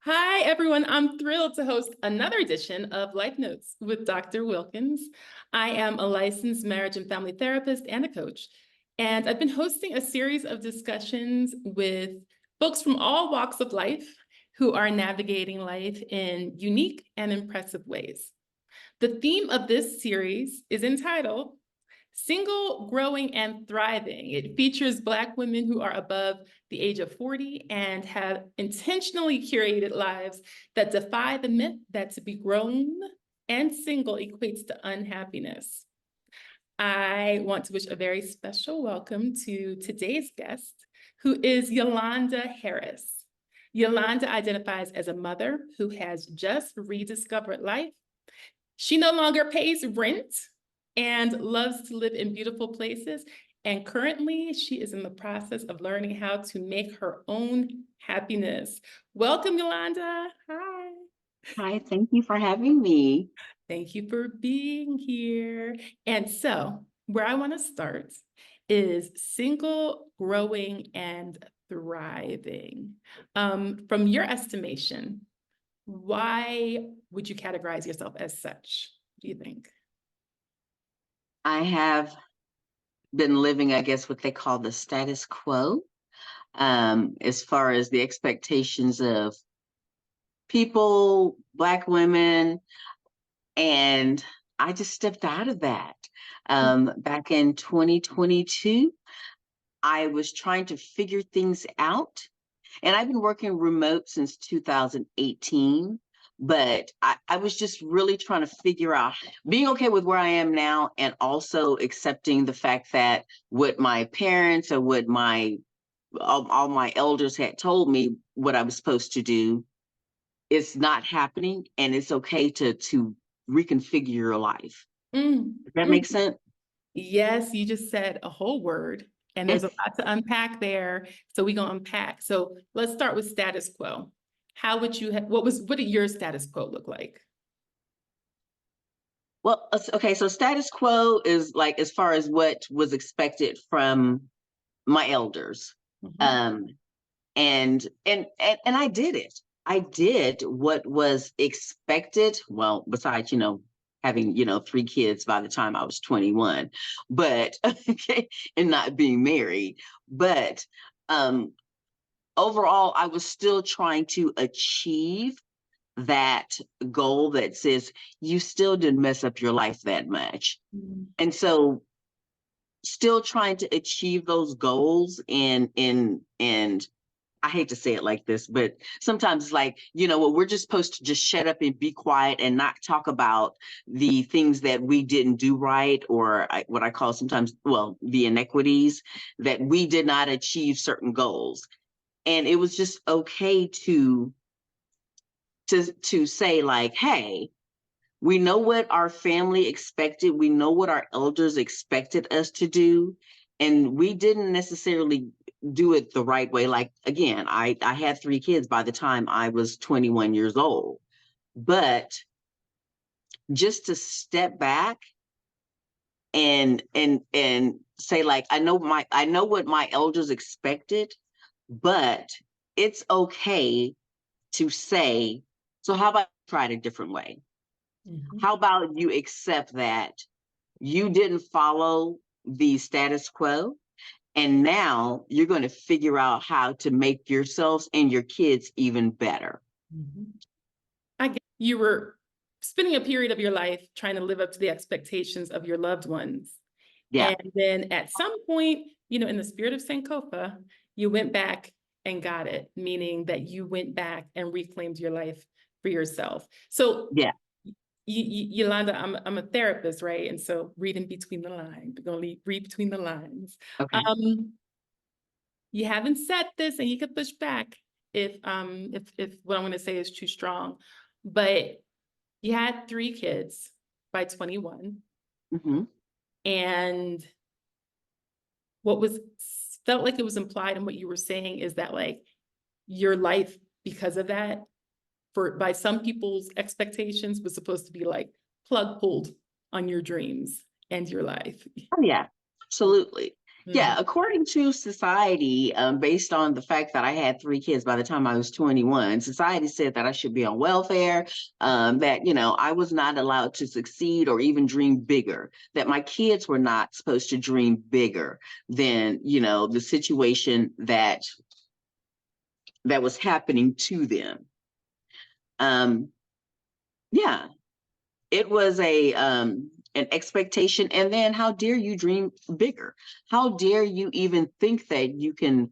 Hi, everyone. I'm thrilled to host another edition of Life Notes with Dr. Wilkins. I am a licensed marriage and family therapist and a coach, and I've been hosting a series of discussions with folks from all walks of life who are navigating life in unique and impressive ways. The theme of this series is entitled Single, Growing, and Thriving. It features Black women who are above the age of 40 and have intentionally curated lives that defy the myth that to be grown and single equates to unhappiness. I want to wish a very special welcome to today's guest, who is Ulonda Harris. Ulonda identifies as a mother who has just rediscovered life. She no longer pays rent and loves to live in beautiful places. And currently, she is in the process of learning how to make her own happiness. Welcome, Ulonda. Hi. Hi, thank you for having me. Thank you for being here. And so, where I want to start is single, growing, and thriving. From your estimation, why would you categorize yourself as such? What do you think? I have been living, I guess, what they call the status quo, as far as the expectations of people, Black women, and I just stepped out of that. Back in 2022, I was trying to figure things out. And I've been working remote since 2018, but I was just really trying to figure out being okay with where I am now and also accepting the fact that what my parents or what all my elders had told me what I was supposed to do is not happening, and it's okay to reconfigure your life. Mm, Does that mm. make sense? Yes, you just said a whole word, and there's a lot to unpack there. So we're gonna unpack. So let's start with status quo. How would you what did your status quo look like? Well, okay, so status quo is like as far as what was expected from my elders. Mhm. Um, and I did it. I did what was expected. Well, besides, having, three kids by the time I was 21, but okay, and not being married. But um overall, I was still trying to achieve that goal that says you still didn't mess up your life that much. Mm. And so still trying to achieve those goals and I hate to say it like this, but sometimes it's like, what we're just supposed to just shut up and be quiet and not talk about the things that we didn't do right, or what I call sometimes, well, the inequities that we did not achieve certain goals. And it was just okay to say like, hey, we know what our family expected. We know what our elders expected us to do. And we didn't necessarily do it the right way. Like, again, I had three kids by the time I was 21 years old. But just to step back and say, like, I know what my elders expected, but it's okay to say, so how about try it a different way? Mhm. How about you accept that you didn't follow the status quo, and now you're going to figure out how to make yourselves and your kids even better. Mhm. I get you were spending a period of your life trying to live up to the expectations of your loved ones. Yeah. And then at some point, in the spirit of Sankofa, you went back and got it, meaning that you went back and reclaimed your life for yourself. So, Yeah. Yolanda, I'm a therapist, right? And so reading between the lines, we're gonna read between the lines. Okay. Um, you haven't said this, and you could push back if what I'm gonna say is too strong, but you had three kids by 21, Hmm. and what was felt like it was implied in what you were saying is that like your life because of that for by some people's expectations was supposed to be like plug pulled on your dreams and your life. Oh, yeah, absolutely. Yeah, according to society, based on the fact that I had 3 kids by the time I was 21, society said that I should be on welfare, that, I was not allowed to succeed or even dream bigger, that my kids were not supposed to dream bigger than, the situation that was happening to them. Yeah, it was an expectation. And then how dare you dream bigger? How dare you even think that you can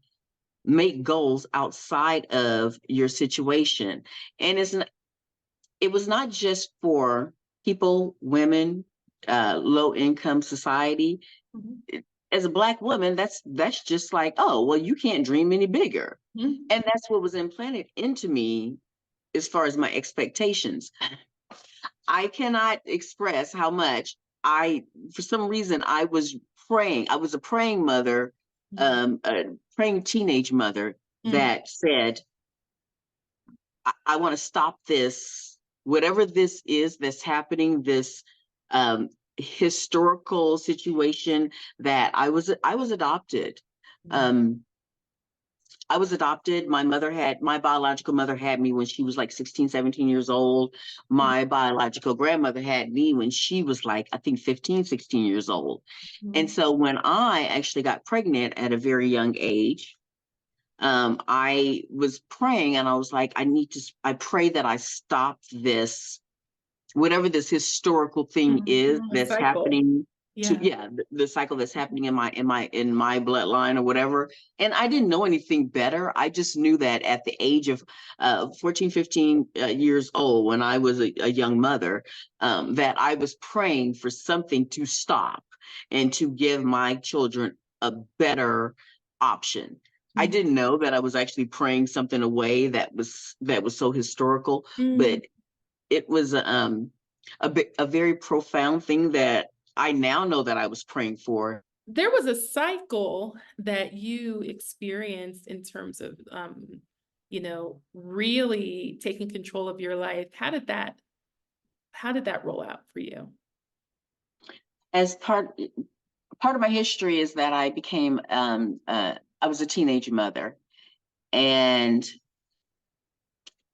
make goals outside of your situation? And it was not just for people, women, low income society. Mhm. As a Black woman, that's just like, oh, well, you can't dream any bigger. Mhm. And that's what was implanted into me as far as my expectations. I cannot express how much for some reason, I was praying. I was a praying mother, a praying teenage mother Mhm. that said, I want to stop this, whatever this is that's happening, this um, historical situation that I was adopted. Um, I was adopted. My biological mother had me when she was like 16, 17 years old. My biological grandmother had me when she was like, I think 15, 16 years old. And Mhm. so when I actually got pregnant at a very young age, I was praying and I was like, I pray that I stop this, whatever this historical thing is Mhm. A that's cycle. happening to, Yeah. yeah, the cycle that's happening in my bloodline or whatever. And I didn't know anything better. I just knew that at the age of 14, 15 years old, when I was a young mother, that I was praying for something to stop and to give my children a better option. I Mhm. didn't know that I was actually praying something away that was so historical, Mhm. but it was a very profound thing that I now know that I was praying for. There was a cycle that you experienced in terms of, really taking control of your life. How did that roll out for you? As part of my history is that I was a teenage mother, and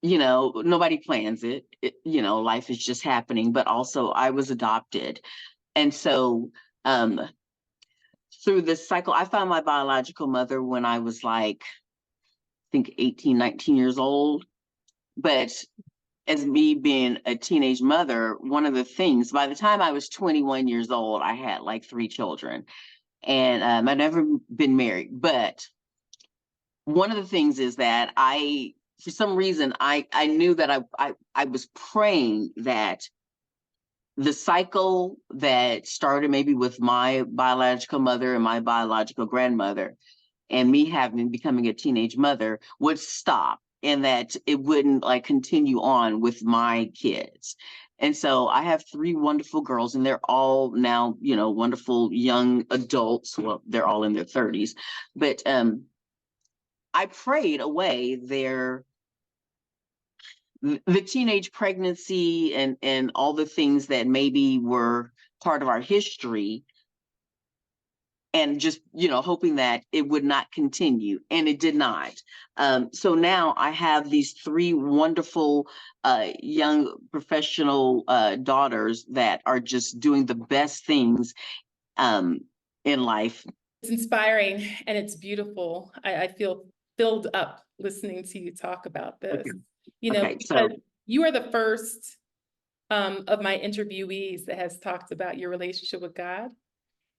nobody plans it. Life is just happening. But also, I was adopted, and so um, through this cycle, I found my biological mother when I was like, I think 18, 19 years old. But as me being a teenage mother, one of the things, by the time I was 21 years old, I had like 3 children, and I'd never been married. But one of the things is that for some reason, I knew that I was praying that the cycle that started maybe with my biological mother and my biological grandmother and me becoming a teenage mother would stop, and that it wouldn't like continue on with my kids. And so I have 3 wonderful girls, and they're all now, wonderful young adults. Well, they're all in their 30s, but I prayed away the teenage pregnancy and all the things that maybe were part of our history, and just hoping that it would not continue, and it did not. So now I have these 3 wonderful young professional daughters that are just doing the best things um, in life. It's inspiring and it's beautiful. I feel filled up listening to you talk about Okay. this, Okay, because so you are the first of my interviewees that has talked about your relationship with God.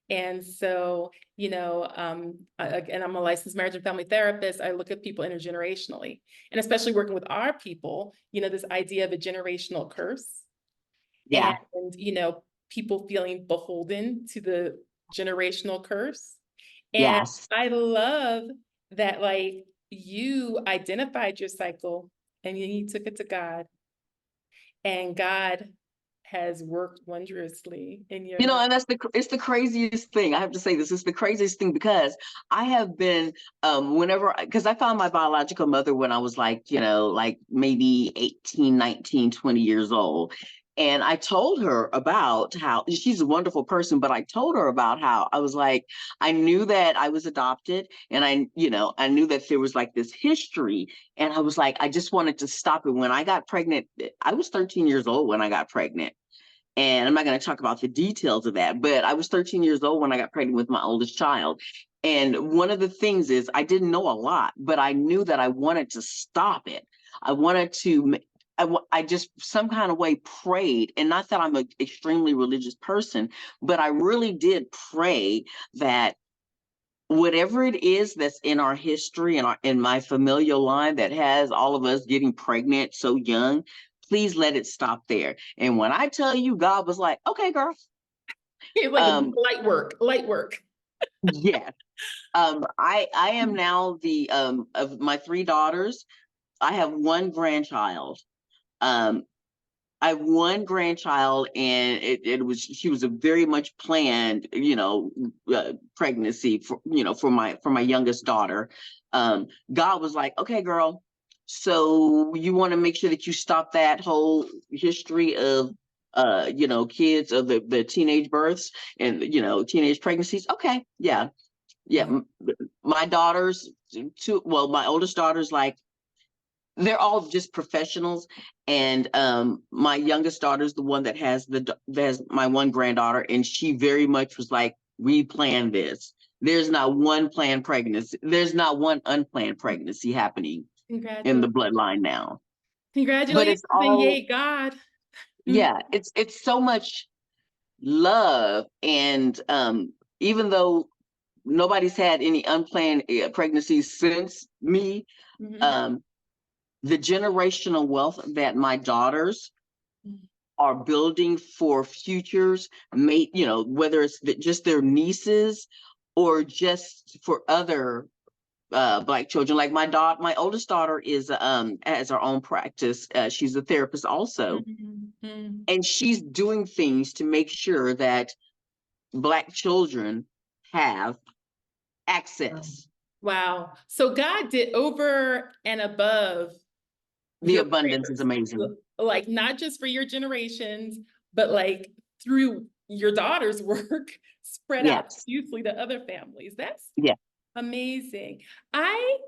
And so, again, I'm a licensed marriage and family therapist. I look at people intergenerationally, and especially working with our people, this idea of a generational curse and, yeah, people feeling beholden to the generational curse. And yes. I love that, like, you identified your cycle and then you took it to God, and God has worked wondrously in your life. And it's the craziest thing. I have to say this is the craziest thing, because I have been because I found my biological mother when I was like, like maybe 18, 19, 20 years old. And I told her about how she's a wonderful person, but I told her about how I was like, I knew that I was adopted, and I knew that there was like this history. And I was like, I just wanted to stop it. When I got pregnant, I was 13 years old when I got pregnant. And I'm not going to talk about the details of that, but I was 13 years old when I got pregnant with my oldest child. And one of the things is I didn't know a lot, but I knew that I wanted to stop it. I wanted to, I just some kind of way prayed, and not that I'm an extremely religious person, but I really did pray that whatever it is that's in our history and in my familial line that has all of us getting pregnant so young, please let it stop there. And when I tell you, God was like, okay, girl. Like light work, light work. Yes. I am now the of my three daughters, I have one grandchild. Um, I have one grandchild, and she was a very much planned, pregnancy for my youngest daughter. God was like, okay, girl, so you want to make sure that you stop that whole history of kids of the teenage births and teenage pregnancies. Okay, yeah, yeah. My daughters, my oldest daughter's like, they're all just professionals, and my youngest daughter is the one that has my one granddaughter, and she very much was like, we planned this. There's not one planned pregnancy, there's not one unplanned pregnancy happening in the bloodline now. But Congratulations it's and all, yay God. yeah, it's so much love. And even though nobody's had any unplanned pregnancies since me, um the generational wealth that my daughters are building for futures, whether it's just their nieces or just for other Black children. Like my oldest daughter has her own practice. She's a therapist also, and she's doing things to make sure that Black children have access. Wow. So God did over and above The your abundance is prayers, amazing. like not just for your generations, but like through your daughter's work, spread out Yes. hugely to other families. That's Yeah. amazing. I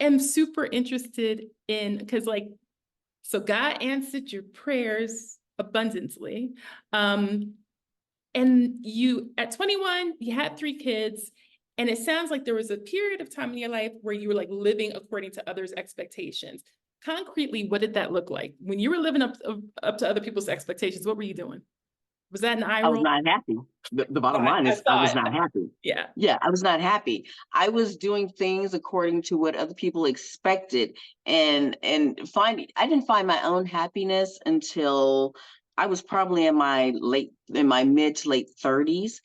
am super interested in, because so God answered your prayers abundantly. And you, at 21, you had 3 kids. And it sounds like there was a period of time in your life where you were like living according to others' expectations. Concretely, what did that look like? When you were living up to other people's expectations, what were you doing? Was that an eye I was roll? not happy. The bottom line I is I saw was it. not happy. Yeah. Yeah, I was not happy. I was doing things according to what other people expected, and I didn't find my own happiness until I was probably in my mid to late 30s.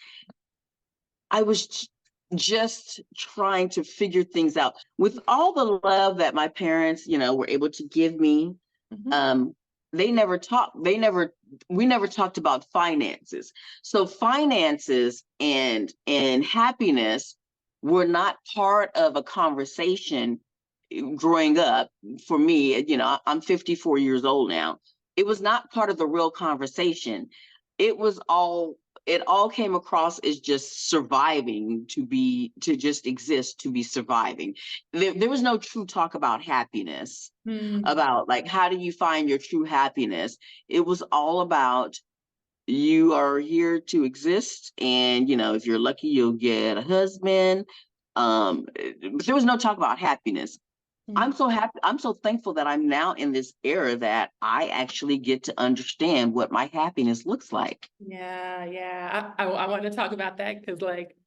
I was just trying to figure things out with all the love that my parents, were able to give me. Um, we never talked about finances. So finances and happiness were not part of a conversation growing up for me. I'm 54 years old now. It was not part of the real conversation. It all came across as just surviving, to just exist, to be surviving. There was no true talk about happiness, about like, how do you find your true happiness? It was all about, you are here to exist, and if you're lucky, you'll get a husband. But there was no talk about happiness. I'm so happy. I'm so thankful that I'm now in this era that I actually get to understand what my happiness looks like. Yeah. I want to talk about that because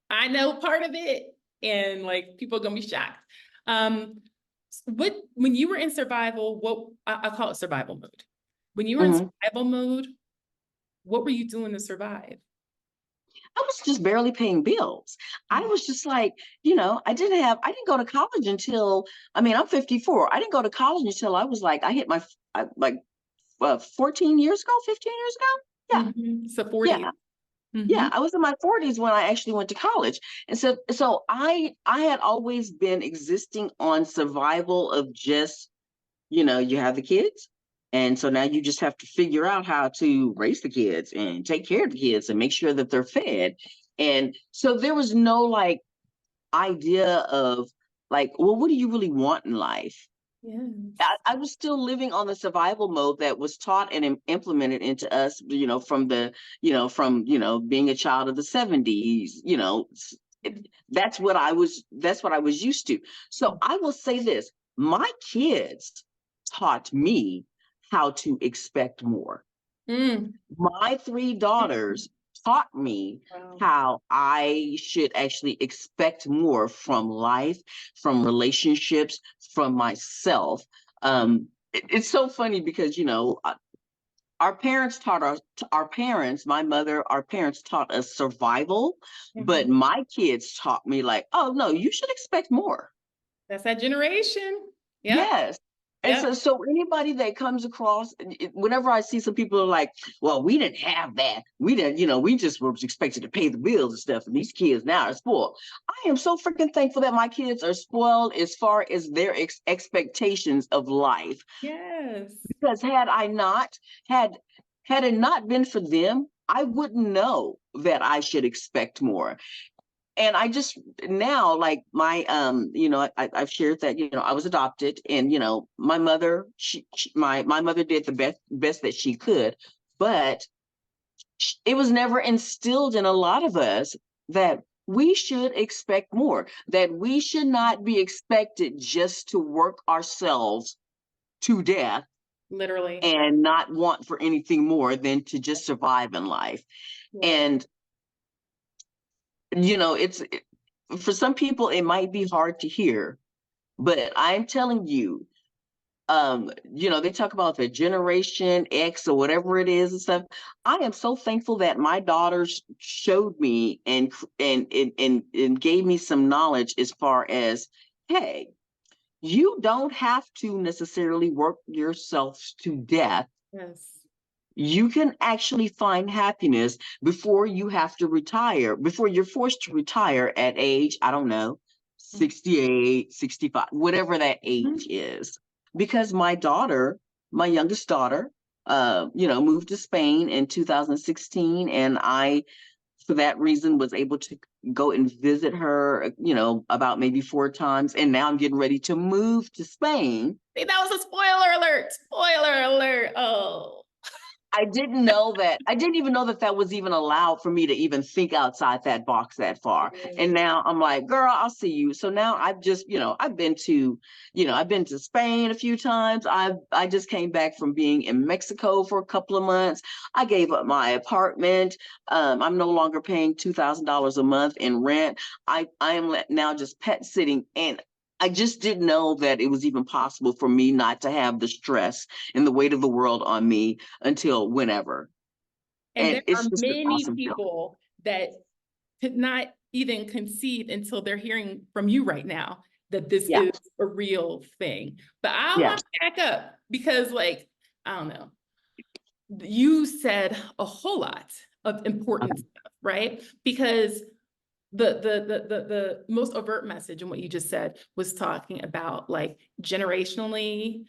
I know part of it, and people are gonna be shocked. When you were in survival, what I call it survival mode. When you were in survival mode, what were you doing to survive? I was just barely paying bills. I was just like, I didn't go to college until, I'm 54. I didn't go to college until I was like, I hit my, 14 years ago, 15 years ago. Yeah. So 40. Yeah. Yeah. I was in my 40s when I actually went to college. And so I had always been existing on survival of just, you have the kids, And so now you just have to figure out how to raise the kids and take care of the kids and make sure that they're fed. And so there was no like idea of like, well, what do you really want in life? Yes. I was still living on the survival mode that was taught and implemented into us, from being a child of the 70s, that's what I was used to. So I will say this, my kids taught me how to expect more. Mm. My three daughters taught me Wow. how I should actually expect more from life, from relationships, from myself. It's so funny because our parents taught our parents, my mother, our parents taught us survival, but Mhm. my kids taught me like, oh no, you should expect more. That's that generation. Yep. Yes. And Yep. so anybody that comes across, whenever I see some people are like, well, we didn't have that. We didn't, we just were expected to pay the bills and stuff. And these kids now are spoiled. I am so freaking thankful that my kids are spoiled as far as their expectations of life. Yes. Because had had it not been for them, I wouldn't know that I should expect more. And I just now like my I've shared that I was adopted, and my mother my mother did the best that she could, but it was never instilled in a lot of us that we should expect more, that we should not be expected just to work ourselves to death Literally. and not want for anything more than to just survive in life. Yes. And it's for some people it might be hard to hear, but I'm telling you, they talk about the generation X or whatever it is and stuff. I am so thankful that my daughters showed me and gave me some knowledge as far as, hey, you don't have to necessarily work yourself to death. Yes. You can actually find happiness before you have to retire, before you're forced to retire at age, I don't know, 68, 65, whatever that age is. Because my youngest daughter, moved to Spain in 2016, and I, for that reason, was able to go and visit her, about maybe 4 times. And now I'm getting ready to move to Spain. See, that was a spoiler alert. Spoiler alert. Oh. I didn't know that. I didn't even know that that was even allowed for me to even think outside that box that far. And now I'm like, girl, I'll see you. So now I've just, I've been to Spain a few times. I just came back from being in Mexico for a couple of months. I gave up my apartment. I'm no longer paying $2,000 a month in rent. I am now just pet sitting, and I just didn't know that it was even possible for me not to have the stress and the weight of the world on me until whenever. And And there are it's just an many awesome feeling. people that could not even conceive until they're hearing from you right now that this Yeah. is a real thing. But I Yeah. want to back up because, like, I don't know, you said a whole lot of important stuff, right? Because the most overt message in what you just said was talking about like generationally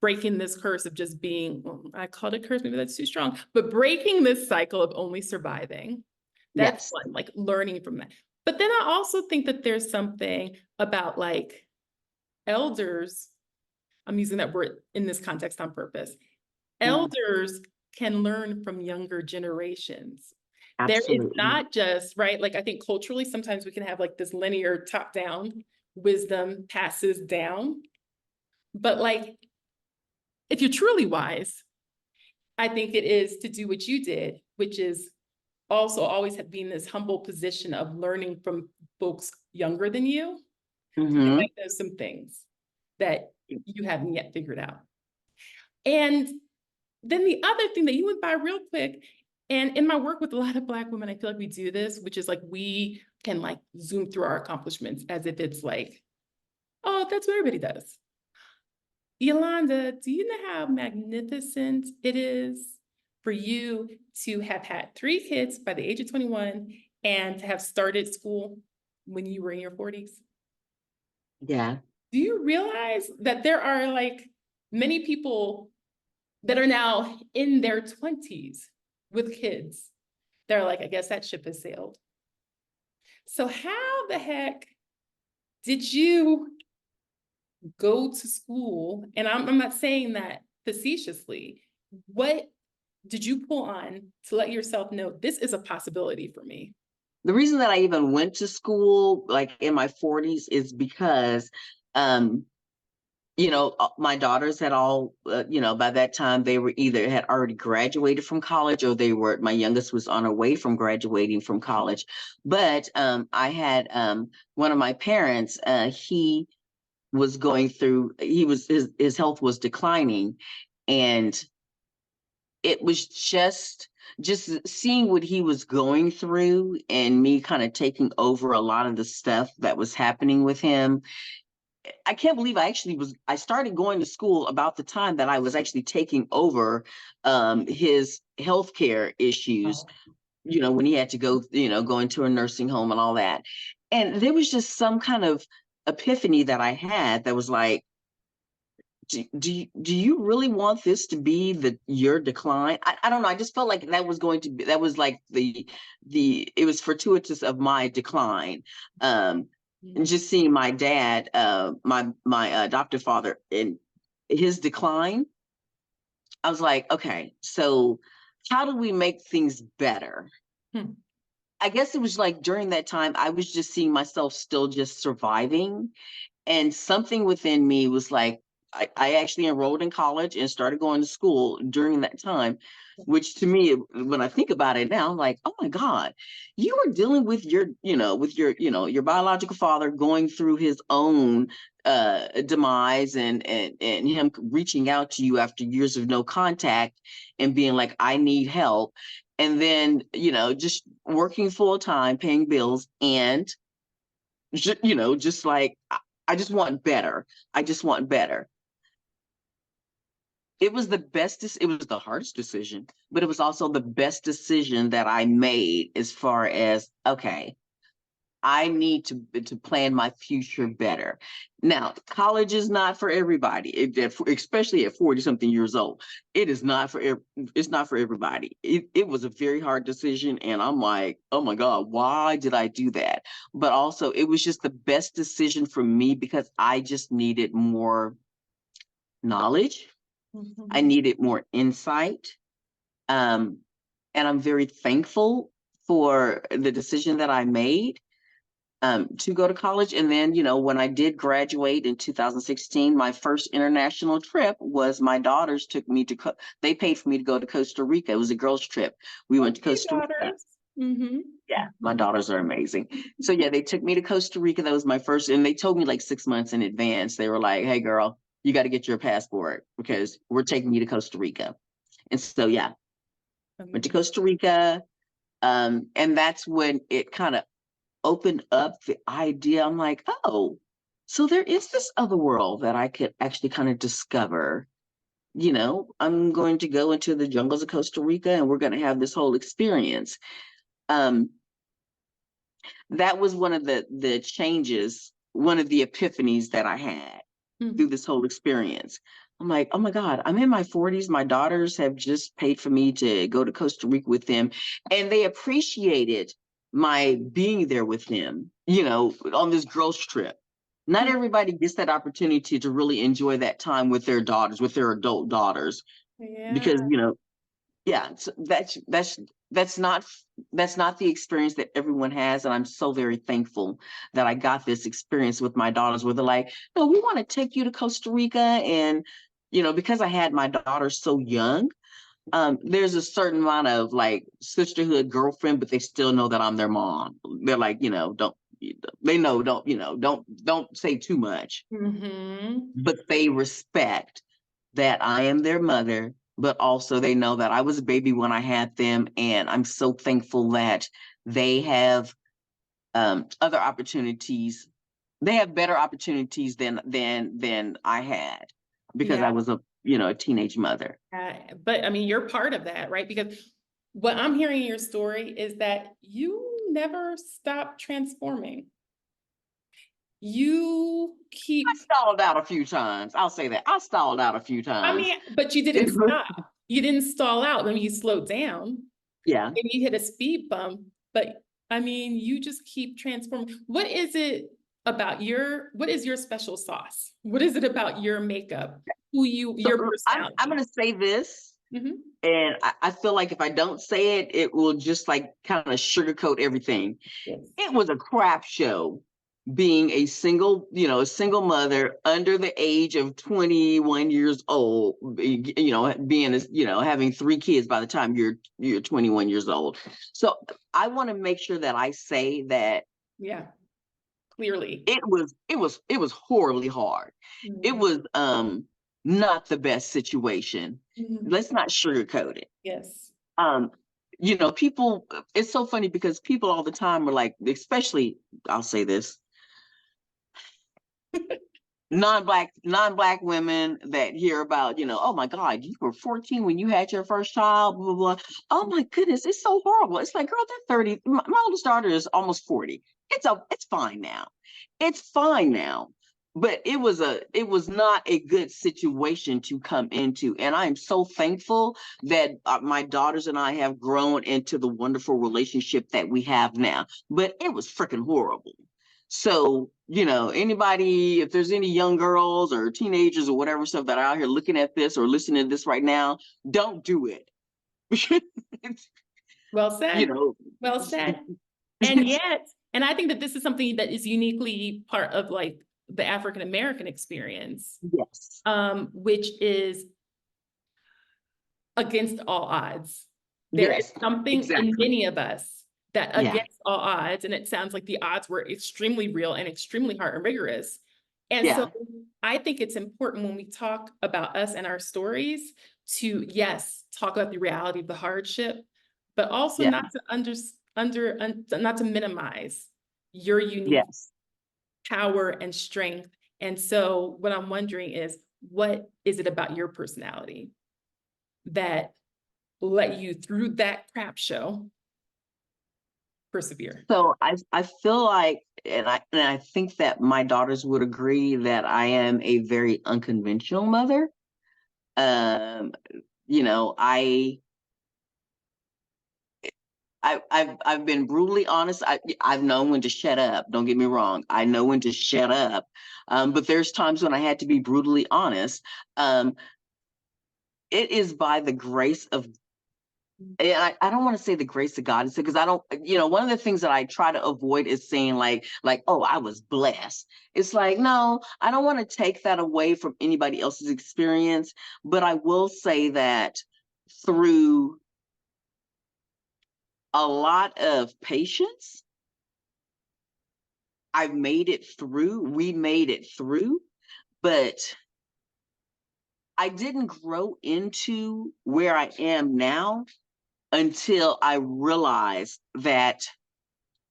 breaking this curse of just being, well, I called it curse, maybe that's too strong, but breaking this cycle of only surviving. That's Yes. one, like learning from that. But then I also think that there's something about like elders, I'm using that word in this context on purpose. Elders can learn from younger generations. There is Absolutely. not just, right? Like I think culturally, sometimes we can have like this linear top-down wisdom passes down. But like, if you're truly wise, I think it is to do what you did, which is also always have been this humble position of learning from folks younger than you. They Mm-hmm. might know some things that you haven't yet figured out. And then the other thing that you went by real quick, and in my work with a lot of Black women, I feel like we do this, which is like we can like zoom through our accomplishments as if it's like, oh, that's what everybody does. Yolanda, do you know how magnificent it is for you to have had 3 kids by the age of 21 and to have started school when you were in your 40s? Yeah. Do you realize that there are like many people that are now in their 20s with kids, they're like, I guess that ship has sailed. So how the heck did you go to school? And I'm not saying that facetiously. What did you pull on to let yourself know this is a possibility for me? The reason that I even went to school, like in my 40s, is because, um, my daughters had all, by that time they were either had already graduated from college or my youngest was on her way from graduating from college. But I had one of my parents, he was going through, his health was declining. And it was just seeing what he was going through and me kind of taking over a lot of the stuff that was happening with him. I can't believe I started going to school about the time that I was actually taking over his healthcare issues, when he had to go into a nursing home and all that. And there was just some kind of epiphany that I had that was like, do you really want this to be your decline? I don't know. I just felt like that was like it was fortuitous of my decline. And just seeing my dad, my adoptive father, in his decline, I was like, okay, so how do we make things better? Hmm. I guess it was like during that time, I was just seeing myself still just surviving. And something within me was like, I actually enrolled in college and started going to school during that time, which to me, when I think about it now, I'm like, oh my God, you were dealing with your biological father going through his own demise and him reaching out to you after years of no contact and being like, I need help. And then, just working full time, paying bills, and just like, I just want better. I just want better. It was it was the hardest decision, but it was also the best decision that I made as far as, okay, I need to plan my future better. Now, college is not for everybody, especially at 40 something years old. It's not for everybody. It was a very hard decision. And I'm like, oh my God, why did I do that? But also it was just the best decision for me because I just needed more knowledge. I needed more insight. Um, and I'm very thankful for the decision that I made to go to college. And then, when I did graduate in 2016, my first international trip was my daughters they paid for me to go to Costa Rica. It was a girls' trip. We went to Costa Rica. Yeah, my daughters are amazing. So yeah, they took me to Costa Rica. That was my first, and they told me like 6 months in advance. They were like, hey girl, you got to get your passport because we're taking you to Costa Rica. And so yeah, went to Costa Rica. And that's when it kind of opened up the idea. I'm like, oh, so there is this other world that I could actually kind of discover. I'm going to go into the jungles of Costa Rica and we're going to have this whole experience. That was one of the changes, one of the epiphanies that I had through this whole experience. I'm like, oh my God, I'm in my 40s. My daughters have just paid for me to go to Costa Rica with them. And they appreciated my being there with them, on this girls' trip. Not everybody gets that opportunity to really enjoy that time with their daughters, with their adult daughters, because, yeah, so that's not the experience that everyone has. And I'm so very thankful that I got this experience with my daughters where they're like, no, we want to take you to Costa Rica. And, because I had my daughter so young, there's a certain amount of like sisterhood, girlfriend, but they still know that I'm their mom. They're like, don't say too much, but they respect that I am their mother, but also they know that I was a baby when I had them. And I'm so thankful that they have other opportunities. They have better opportunities than I had because I was a teenage mother. But I mean, you're part of that, right? Because what I'm hearing in your story is that you never stopped transforming. you I keep, stalled out a few times. I'll say that. I stalled out a few I times. mean, but you didn't stop. You didn't stall out when you slowed down. Yeah. And you hit a speed bump, but I mean, you just keep transforming. What is it about what is your special sauce? What is it about your makeup? So Your I'm personality? going to say this, Mhm. and I feel like if I don't say it, it will just like kind of sugarcoat everything. Yes. It was a crap show being a single mother under the age of 21 years old, having 3 kids by the time you're 21 years old. So I want to make sure that I say that Yeah, clearly. it was horribly hard. It Mhm. was not the best situation. Mhm. Let's not sugarcoat it. Yes. Um, people, it's so funny because people all the time are like, especially, I'll say this, non-black women that hear about, oh my God, you were 14 when you had your first child, blah, blah, blah. Oh my goodness, it's so horrible. It's like, girl, they're 30. My oldest daughter is almost 40. It's fine now. It's fine now. But it was not a good situation to come into. And I am so thankful that my daughters and I have grown into the wonderful relationship that we have now. But it was freaking horrible. So, anybody, if there's any young girls or teenagers or whatever stuff that are out here looking at this or listening to this right now, don't do it. Well you said. know, Well said. And yet, and I think that this is something that is uniquely part of like the African American experience, yes, which is against all odds. There is yes, something in exactly. many of us that Yeah, against all odds, and it sounds like the odds were extremely real and extremely hard and rigorous. And so yeah, I think it's important when we talk about us and our stories to, yes, talk about the reality of the hardship, but also yeah, not to not to minimize your unique yes. power and strength. And so what I'm wondering is, what is it about your personality that let you through that crap show persevere? So I feel like, and I think that my daughters would agree that I am a very unconventional mother. Um, you know, I I've been brutally honest. I've known when to shut up. Don't get me wrong. I know when to shut up. But there's times when I had to be brutally honest. Um, it is by the grace of, and I don't want to say the grace of God, because I don't, one of the things that I try to avoid is saying like, oh, I was blessed. It's like, no, I don't want to take that away from anybody else's experience. But I will say that through a lot of patience, I've made it through. We made it through, but I didn't grow into where I am now until I realized that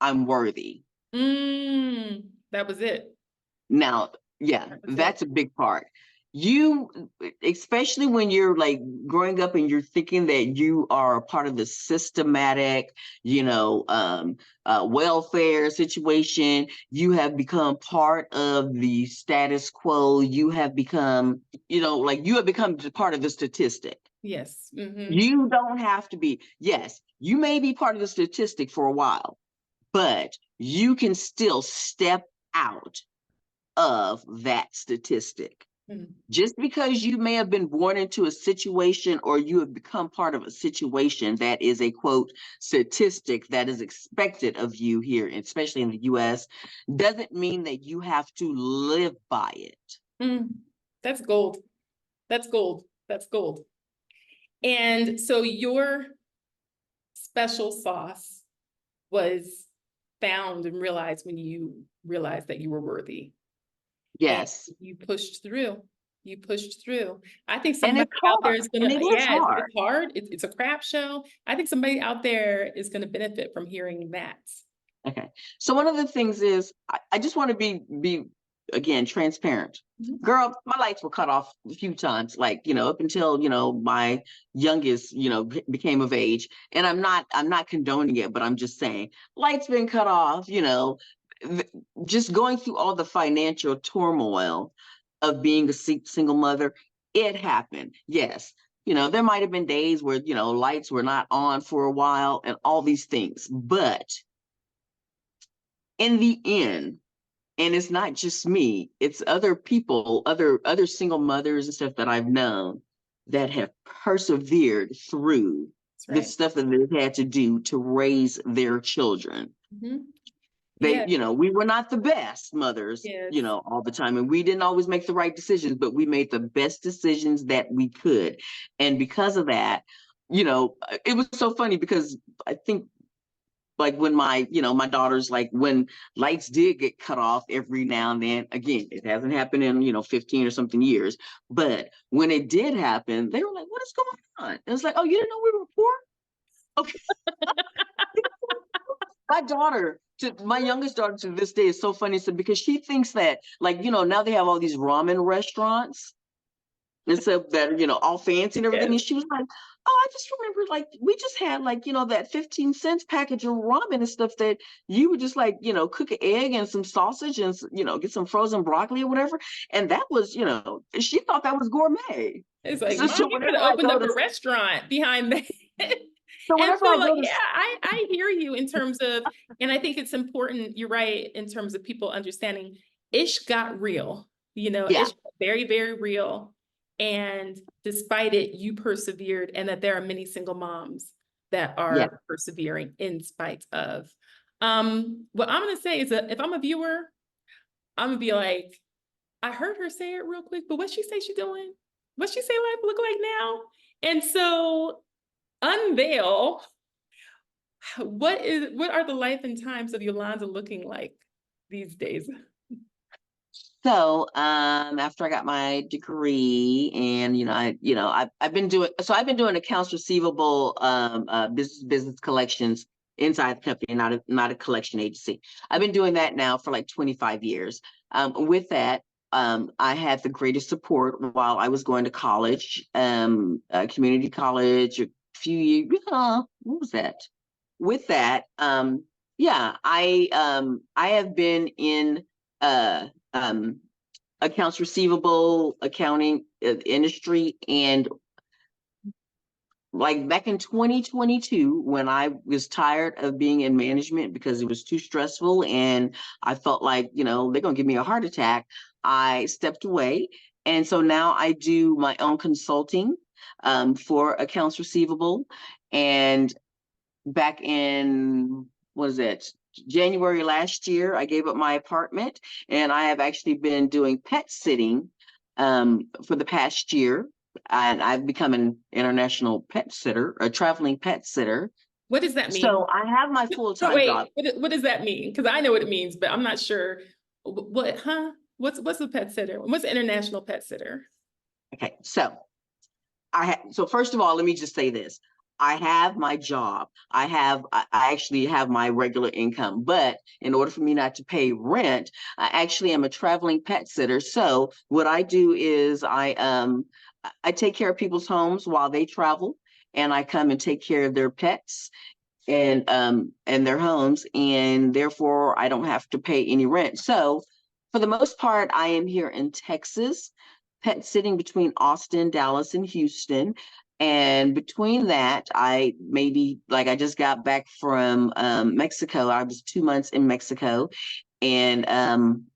I'm worthy. That was it. Now, yeah, That was it. that's a big part. You, especially when you're like growing up and you're thinking that you are a part of the systematic, welfare situation, you have become part of the status quo. You have become, you have become part of the statistic. Yes. You don't have to be, yes, you may be part of the statistic for a while, but you can still step out of that statistic. Mhm. Just because you may have been born into a situation or you have become part of a situation that is a quote statistic that is expected of you here, especially in the US, doesn't mean that you have to live by it. Mm. That's gold. That's gold. That's gold. And so your special sauce was found and realized when you realized that you were worthy. And Yes. you pushed through. You pushed through. I think And somebody it's out there is hard. And gonna, it is yeah, hard. it's hard. It's a crap show. I think somebody out there is gonna benefit from hearing that. Okay. So one of the things is I just want to be again transparent. Mhm. Girl, my lights were cut off a few times, like, up until, my youngest, became of age. And I'm not condoning it, but I'm just saying lights been cut off, just going through all the financial turmoil of being a single mother, it happened. Yes. There might have been days where, lights were not on for a while and all these things. But in the end, and it's not just me, it's other people, other single mothers and stuff that I've known that have persevered through the That's stuff that they've had to do to raise their children. right. They, Yeah. we were not the best mothers, Yes. all the time, and we didn't always make the right decisions, but we made the best decisions that we could. And because of that, it was so funny because I think, like, when my daughters, like, when lights did get cut off every now and then, again, it hasn't happened in 15 or something years, but when it did happen, they were like, what is going on? And it's like, oh, you didn't know we were poor? Okay. My youngest daughter to this day is so funny. So because she thinks that, like, now they have all these ramen restaurants and stuff that are, all fancy and everything. Yes. And she was like, oh, I just remember, like, we just had, like, that 15 cents package of ramen and stuff that you would just, like, cook an egg and some sausage and, get some frozen broccoli or whatever. And that was, she thought that was gourmet. It's like, So Mom, you could whenever have I opened go up a to, restaurant behind that. so And whenever so, I like, go to, yeah, I hear you in terms of, and I think it's important, you're right, in terms of people understanding ish got real, yeah, ish got very, very real. And despite it, you persevered, and that there are many single moms that yeah. are persevering in spite of. What I'm gonna say is that if I'm a viewer, I'm gonna be like, I heard her say it real quick, but what she say she doing? What she say life look like now? And so unveil what are the life and times of Yolanda looking like these days? So after I got my degree, and I've been doing accounts receivable, business collections inside the company, not a collection agency. I've been doing that now for like 25 years. With that, I had the greatest support while I was going to college, community college, a few years. What was that? With that, yeah, I have been in uh accounts receivable accounting industry, and like back in 2022, when I was tired of being in management because it was too stressful and I felt like, they're gonna give me a heart attack, I stepped away. And so now I do my own consulting for accounts receivable. And back in, what is it, January last year, I gave up my apartment, and I have actually been doing pet sitting for the past year. And I've become an international pet sitter, a traveling pet sitter. What does that mean? So I have my So full-time job. wait, what does that mean? Because I know what it means, but I'm not sure what, what's a pet sitter? What's an international pet sitter? Okay, so so first of all, let me just say this. I have my job. I actually have my regular income, but in order for me not to pay rent, I actually am a traveling pet sitter. So what I do is I take care of people's homes while they travel, and I come and take care of their pets and their homes, and therefore I don't have to pay any rent. So for the most part, I am here in Texas, pet sitting between Austin, Dallas, and Houston. And between that, I just got back from Mexico. I was 2 months in Mexico. And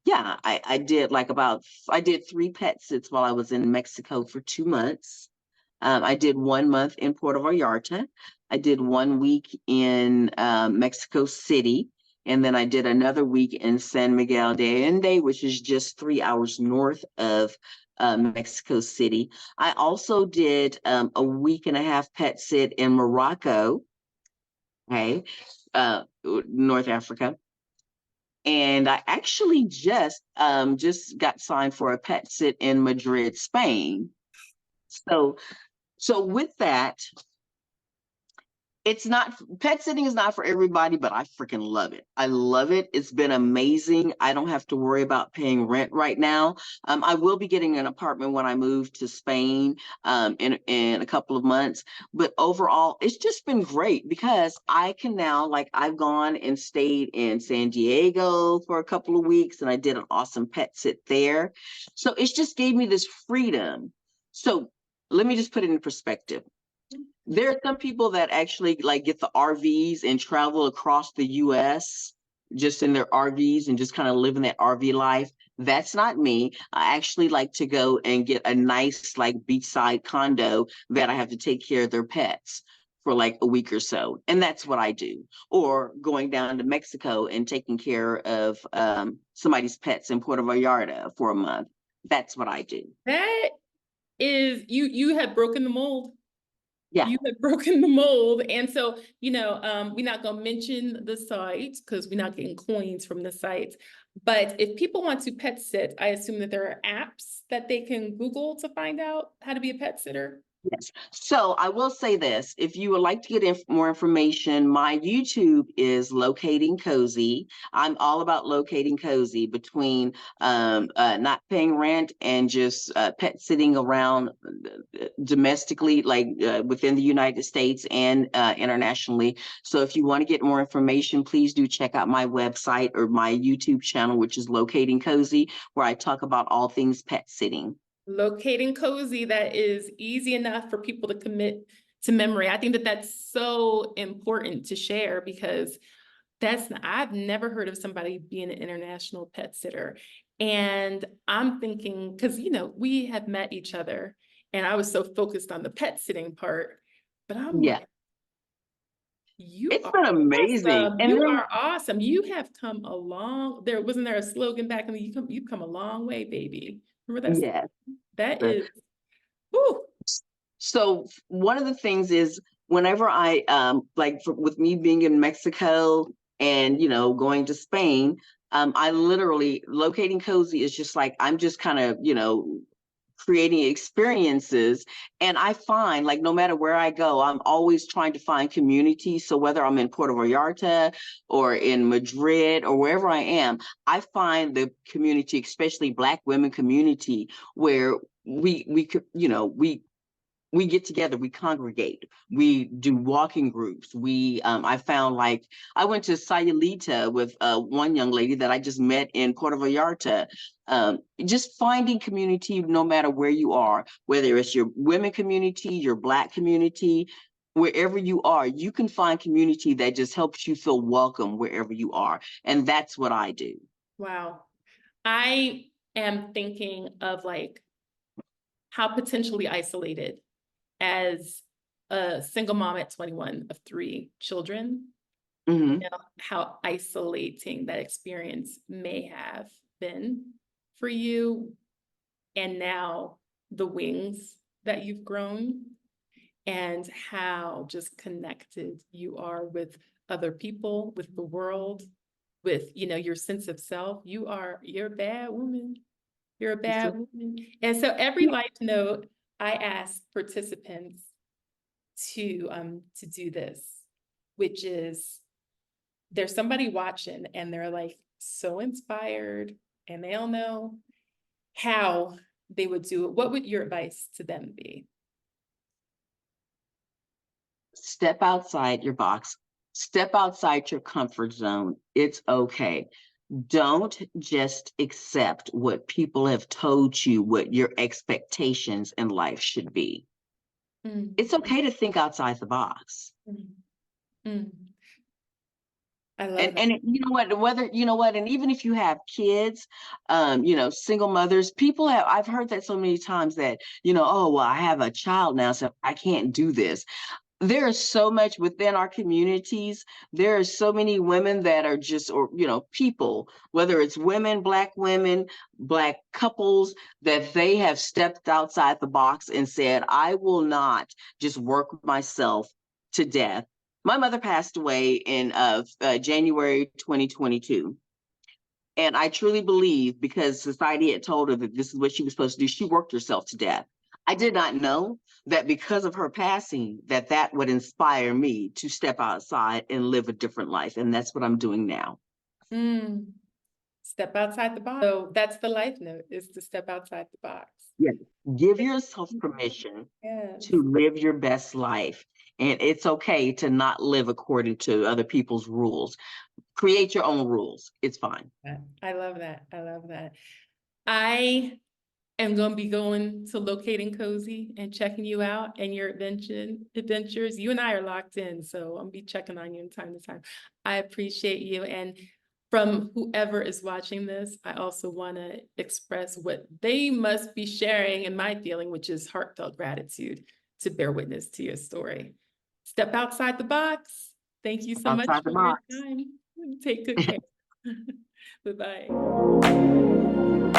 yeah, I did 3 pet sits while I was in Mexico for 2 months. I did 1 month in Puerto Vallarta. I did 1 week in Mexico City. And then I did another week in San Miguel de Allende, which is just 3 hours north of Mexico City. I also did a week and a half pet sit in Morocco, okay, North Africa. And I actually just got signed for a pet sit in Madrid, Spain. So with that, It's not, pet sitting is not for everybody, but I freaking love it. I love it. It's been amazing. I don't have to worry about paying rent right now. I will be getting an apartment when I move to Spain in a couple of months. But overall, it's just been great because I can now, like, I've gone and stayed in San Diego for a couple of weeks and I did an awesome pet sit there. So it's just gave me this freedom. So let me just put it in perspective. There are some people that actually like get the RVs and travel across the US just in their RVs and just kind of live in that RV life. That's not me. I actually like to go and get a nice like beachside condo that I have to take care of their pets for like a week or so. And that's what I do. Or going down to Mexico and taking care of somebody's pets in Puerto Vallarta for a month. That's what I do. That is, you have broken the mold. Yeah. You have broken the mold. And so, we're not gonna mention the site because we're not getting coins from the site. But if people want to pet sit, I assume that there are apps that they can Google to find out how to be a pet sitter. Yes. So I will say this, if you would like to get more information, my YouTube is Locating Cozy. I'm all about locating cozy between not paying rent and just pet sitting around domestically, like within the United States and internationally. So if you want to get more information, please do check out my website or my YouTube channel, which is Locating Cozy, where I talk about all things pet sitting. Locating cozy, that is easy enough for people to commit to memory. I think that that's so important to share because I've never heard of somebody being an international pet sitter. And I'm thinking, because we have met each other and I was so focused on the pet sitting part, but I'm Yeah. like, you It's are been amazing. awesome. And You then, are awesome. You have come a long, wasn't there a slogan back in the, you've come a long way, baby. Remember that? yes. That is, whew. So one of the things is whenever I with me being in Mexico and going to Spain, I literally locating cozy is just like I'm just kind of creating experiences. And I find like no matter where I go, I'm always trying to find community. So whether I'm in Puerto Vallarta or in Madrid or wherever I am, I find the community, especially Black women community, where we could we get together, we congregate, we do walking groups. I found like I went to Sayulita with one young lady that I just met in Puerto Vallarta. Just finding community no matter where you are, whether it's your women community, your Black community, wherever you are, you can find community that just helps you feel welcome wherever you are. And that's what I do. Wow. I am thinking of like how potentially isolated as a single mom at 21 of 3 children, Mm-hmm. how isolating that experience may have been for you. And now the wings that you've grown and how just connected you are with other people, with the world, with, your sense of self. You're a bad woman. You're a bad woman. And so every life note, I ask participants to do this, which is there's somebody watching and they're like so inspired and they don't know how they would do it. What would your advice to them be? Step outside your box, step outside your comfort zone. It's okay. Don't just accept what people have told you, what your expectations in life should be. Mm, It's okay to think outside the box. mm, mm. I love And that. and and even if you have kids, single mothers, I've heard that so many times that, oh well, I have a child now, so I can't do this. There is so much within our communities. There are so many women that are just, or, people, whether it's women, Black couples, that they have stepped outside the box and said, I will not just work myself to death. My mother passed away in January 2022. And I truly believe because society had told her that this is what she was supposed to do, she worked herself to death. I did not know that because of her passing, that would inspire me to step outside and live a different life. And that's what I'm doing now. Mm. Step outside the box. So that's the life note, is to step outside the box. Yes. Give yourself permission Yes. to live your best life. And it's okay to not live according to other people's rules. Create your own rules. It's fine. I love that. I love that. I am going to be going to Locating Cozy and checking you out and your adventures. You and I are locked in, so I'm gonna be checking on you from time to time. I appreciate you. And from whoever is watching this, I also want to express what they must be sharing in my feeling, which is heartfelt gratitude to bear witness to your story. Step outside the box. Thank you so much Outside the for your box. time. Take good care. Bye-bye.